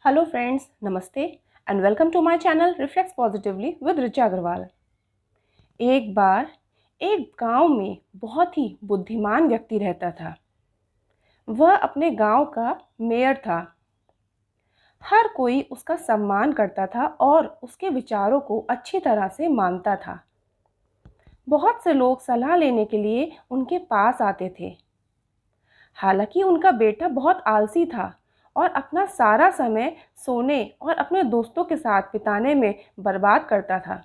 Hello friends, नमस्ते and welcome to my channel reflects positively with Richa Agarwal. एक बार एक गांव में बहुत ही बुद्धिमान व्यक्ति रहता था। वह अपने गांव का मेयर था। हर कोई उसका सम्मान करता था और उसके विचारों को अच्छी तरह से मानता था। बहुत से लोग सलाह लेने के लिए उनके पास आते थे। हालांकि उनका बेटा बहुत आलसी था और अपना सारा समय सोने और अपने दोस्तों के साथ बिताने में बर्बाद करता था।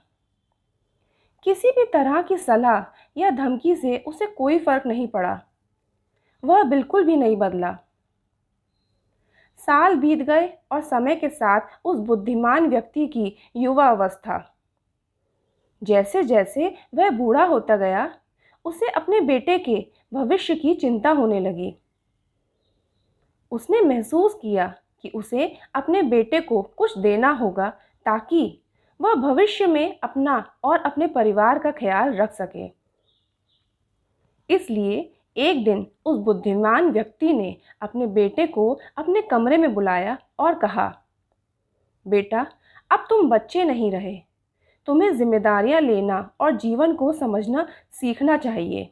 किसी भी तरह की सलाह या धमकी से उसे कोई फर्क नहीं पड़ा। वह बिल्कुल भी नहीं बदला। साल बीत गए और समय के साथ उस बुद्धिमान व्यक्ति की युवा अवस्था। जैसे जैसे वह बूढ़ा होता गया, उसे अपने बेटे के भविष्य की चिंता होने लगी। उसने महसूस किया कि उसे अपने बेटे को कुछ देना होगा ताकि वह भविष्य में अपना और अपने परिवार का ख्याल रख सके। इसलिए एक दिन उस बुद्धिमान व्यक्ति ने अपने बेटे को अपने कमरे में बुलाया और कहा, बेटा, अब तुम बच्चे नहीं रहे। तुम्हें जिम्मेदारियां लेना और जीवन को समझना सीखना चाहिए।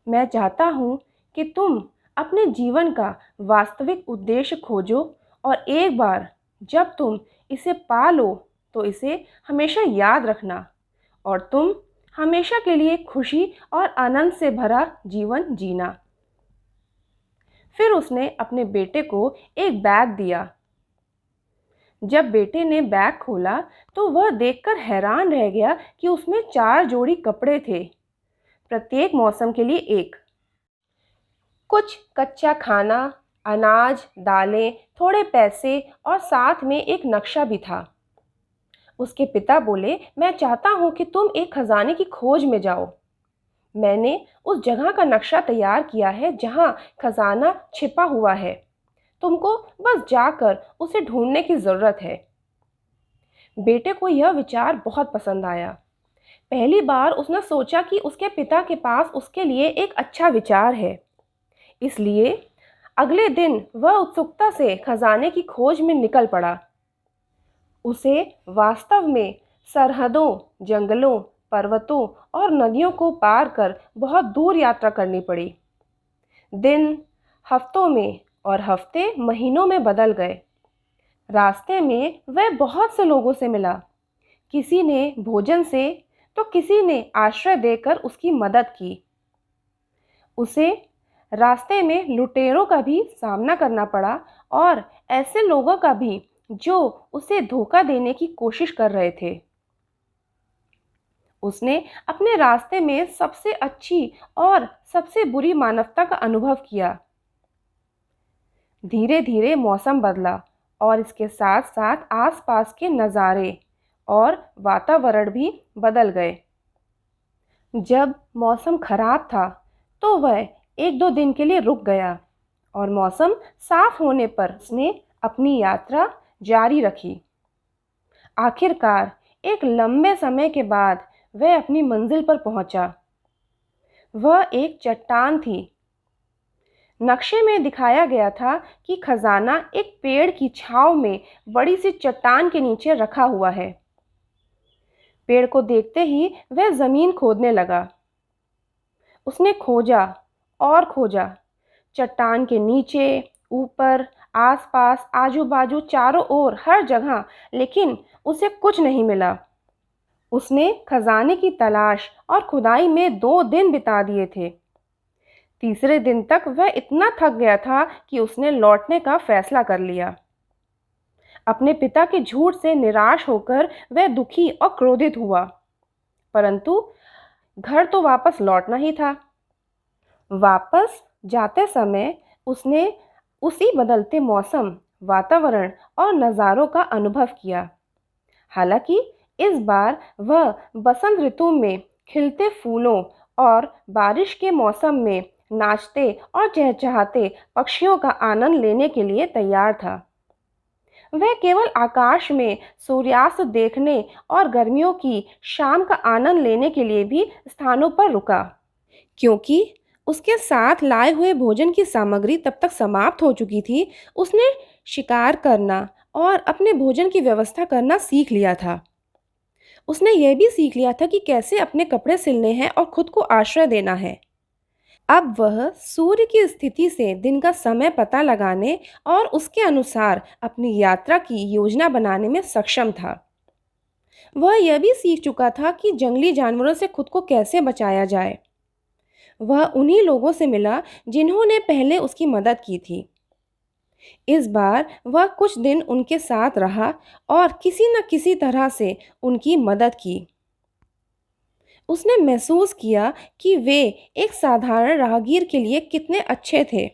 मैं चाहता हूँ कि तुम अपने जीवन का वास्तविक उद्देश्य खोजो और एक बार जब तुम इसे पा लो तो इसे हमेशा याद रखना और तुम हमेशा के लिए खुशी और आनंद से भरा जीवन जीना। फिर उसने अपने बेटे को एक बैग दिया। जब बेटे ने बैग खोला तो वह देखकर हैरान रह गया कि उसमें 4 जोड़ी कपड़े थे, प्रत्येक मौसम के लिए एक। कुछ कच्चा खाना, अनाज, दालें, थोड़े पैसे और साथ में एक नक्शा भी था। उसके पिता बोले, मैं चाहता हूँ कि तुम एक खजाने की खोज में जाओ। मैंने उस जगह का नक्शा तैयार किया है जहाँ खजाना छिपा हुआ है। तुमको बस जाकर उसे ढूंढने की ज़रूरत है। बेटे को यह विचार बहुत पसंद आया। पहली बार उसने सोचा कि उसके पिता के पास उसके लिए एक अच्छा विचार है। इसलिए अगले दिन वह उत्सुकता से खजाने की खोज में निकल पड़ा। उसे वास्तव में सरहदों, जंगलों, पर्वतों और नदियों को पार कर बहुत दूर यात्रा करनी पड़ी। दिन हफ्तों में और हफ्ते महीनों में बदल गए। रास्ते में वह बहुत से लोगों से मिला। किसी ने भोजन से तो किसी ने आश्रय देकर उसकी मदद की। उसे रास्ते में लुटेरों का भी सामना करना पड़ा और ऐसे लोगों का भी जो उसे धोखा देने की कोशिश कर रहे थे। उसने अपने रास्ते में सबसे अच्छी और सबसे बुरी मानवता का अनुभव किया। धीरे धीरे मौसम बदला और इसके साथ साथ आसपास के नज़ारे और वातावरण भी बदल गए। जब मौसम खराब था तो वह 1-2 दिन के लिए रुक गया और मौसम साफ होने पर उसने अपनी यात्रा जारी रखी। आखिरकार एक लंबे समय के बाद वह अपनी मंजिल पर पहुंचा। वह एक चट्टान थी। नक्शे में दिखाया गया था कि खजाना एक पेड़ की छांव में बड़ी सी चट्टान के नीचे रखा हुआ है। पेड़ को देखते ही वह जमीन खोदने लगा। उसने खोजा और खोजा, चट्टान के नीचे, ऊपर, आसपास, आजू बाजू, चारों ओर, हर जगह, लेकिन उसे कुछ नहीं मिला। उसने खजाने की तलाश और खुदाई में 2 दिन बिता दिए थे। तीसरे दिन तक वह इतना थक गया था कि उसने लौटने का फैसला कर लिया। अपने पिता के झूठ से निराश होकर वह दुखी और क्रोधित हुआ, परंतु घर तो वापस लौटना ही था। वापस जाते समय उसने उसी बदलते मौसम, वातावरण और नज़ारों का अनुभव किया। हालांकि इस बार वह बसंत ऋतु में खिलते फूलों और बारिश के मौसम में नाचते और चहचहाते पक्षियों का आनंद लेने के लिए तैयार था। वह केवल आकाश में सूर्यास्त देखने और गर्मियों की शाम का आनंद लेने के लिए भी स्थानों पर रुका, क्योंकि उसके साथ लाए हुए भोजन की सामग्री तब तक समाप्त हो चुकी थी। उसने शिकार करना और अपने भोजन की व्यवस्था करना सीख लिया था। उसने यह भी सीख लिया था कि कैसे अपने कपड़े सिलने हैं और खुद को आश्रय देना है। अब वह सूर्य की स्थिति से दिन का समय पता लगाने और उसके अनुसार अपनी यात्रा की योजना बनाने में सक्षम था। वह यह भी सीख चुका था कि जंगली जानवरों से खुद को कैसे बचाया जाए। वह उन्हीं लोगों से मिला जिन्होंने पहले उसकी मदद की थी। इस बार वह कुछ दिन उनके साथ रहा और किसी न किसी तरह से उनकी मदद की। उसने महसूस किया कि वे एक साधारण राहगीर के लिए कितने अच्छे थे,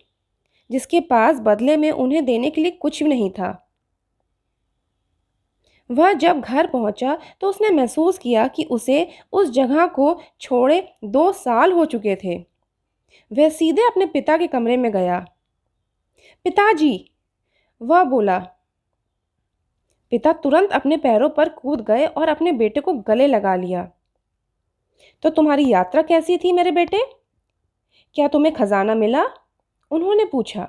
जिसके पास बदले में उन्हें देने के लिए कुछ भी नहीं था। वह जब घर पहुंचा तो उसने महसूस किया कि उसे उस जगह को छोड़े 2 साल हो चुके थे। वह सीधे अपने पिता के कमरे में गया। पिताजी, वह बोला। पिता तुरंत अपने पैरों पर कूद गए और अपने बेटे को गले लगा लिया। तो तुम्हारी यात्रा कैसी थी मेरे बेटे? क्या तुम्हें खजाना मिला? उन्होंने पूछा।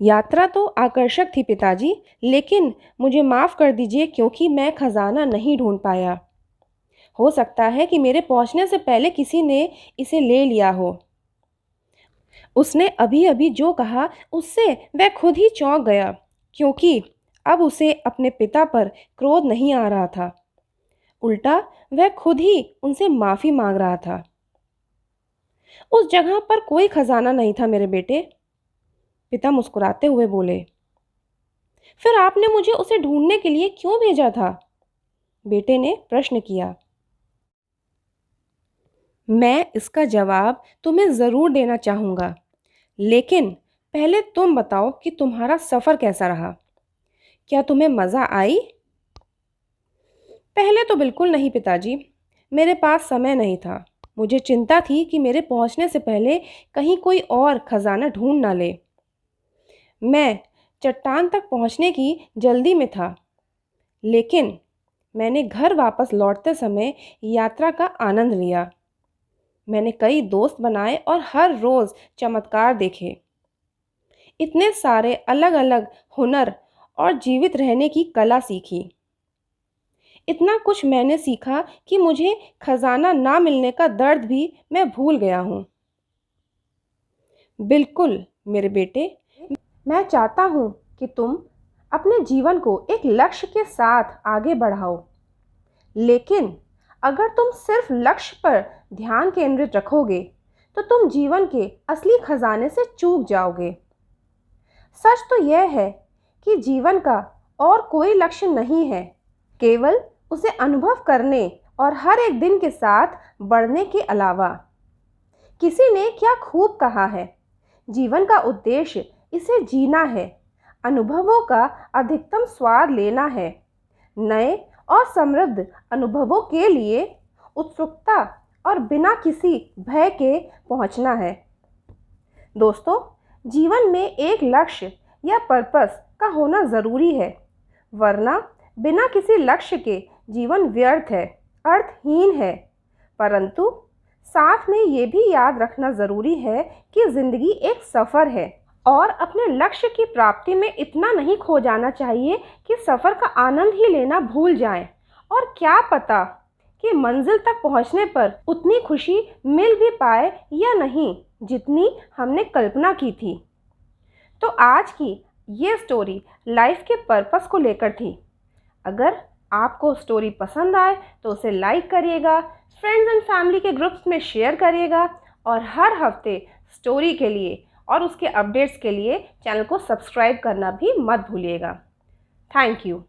यात्रा तो आकर्षक थी पिताजी, लेकिन मुझे माफ़ कर दीजिए क्योंकि मैं खजाना नहीं ढूंढ पाया। हो सकता है कि मेरे पहुंचने से पहले किसी ने इसे ले लिया हो। उसने अभी अभी जो कहा उससे वह खुद ही चौंक गया, क्योंकि अब उसे अपने पिता पर क्रोध नहीं आ रहा था। उल्टा वह खुद ही उनसे माफ़ी मांग रहा था। उस जगह पर कोई खजाना नहीं था मेरे बेटे, पिता मुस्कुराते हुए बोले। फिर आपने मुझे उसे ढूंढने के लिए क्यों भेजा था? बेटे ने प्रश्न किया। मैं इसका जवाब तुम्हें ज़रूर देना चाहूँगा, लेकिन पहले तुम बताओ कि तुम्हारा सफ़र कैसा रहा। क्या तुम्हें मज़ा आई? पहले तो बिल्कुल नहीं पिताजी, मेरे पास समय नहीं था। मुझे चिंता थी कि मेरे पहुंचने से पहले कहीं कोई और खजाना ढूंढ ना ले। मैं चट्टान तक पहुंचने की जल्दी में था, लेकिन मैंने घर वापस लौटते समय यात्रा का आनंद लिया। मैंने कई दोस्त बनाए और हर रोज़ चमत्कार देखे। इतने सारे अलग अलग हुनर और जीवित रहने की कला सीखी। इतना कुछ मैंने सीखा कि मुझे खजाना ना मिलने का दर्द भी मैं भूल गया हूँ। बिल्कुल मेरे बेटे, मैं चाहता हूँ कि तुम अपने जीवन को एक लक्ष्य के साथ आगे बढ़ाओ, लेकिन अगर तुम सिर्फ लक्ष्य पर ध्यान केंद्रित रखोगे तो तुम जीवन के असली खजाने से चूक जाओगे। सच तो यह है कि जीवन का और कोई लक्ष्य नहीं है, केवल उसे अनुभव करने और हर एक दिन के साथ बढ़ने के अलावा। किसी ने क्या खूब कहा है, जीवन का उद्देश्य इसे जीना है, अनुभवों का अधिकतम स्वाद लेना है, नए और समृद्ध अनुभवों के लिए उत्सुकता और बिना किसी भय के पहुंचना है। दोस्तों, जीवन में एक लक्ष्य या पर्पस का होना ज़रूरी है, वरना बिना किसी लक्ष्य के जीवन व्यर्थ है, अर्थहीन है। परंतु साथ में ये भी याद रखना ज़रूरी है कि ज़िंदगी एक सफ़र है और अपने लक्ष्य की प्राप्ति में इतना नहीं खो जाना चाहिए कि सफ़र का आनंद ही लेना भूल जाएं। और क्या पता कि मंजिल तक पहुंचने पर उतनी खुशी मिल भी पाए या नहीं जितनी हमने कल्पना की थी। तो आज की ये स्टोरी लाइफ के पर्पस को लेकर थी। अगर आपको स्टोरी पसंद आए तो उसे लाइक करिएगा, फ्रेंड्स एंड फैमिली के ग्रुप्स में शेयर करिएगा और हर हफ्ते स्टोरी के लिए और उसके अपडेट्स के लिए चैनल को सब्सक्राइब करना भी मत भूलिएगा। Thank you.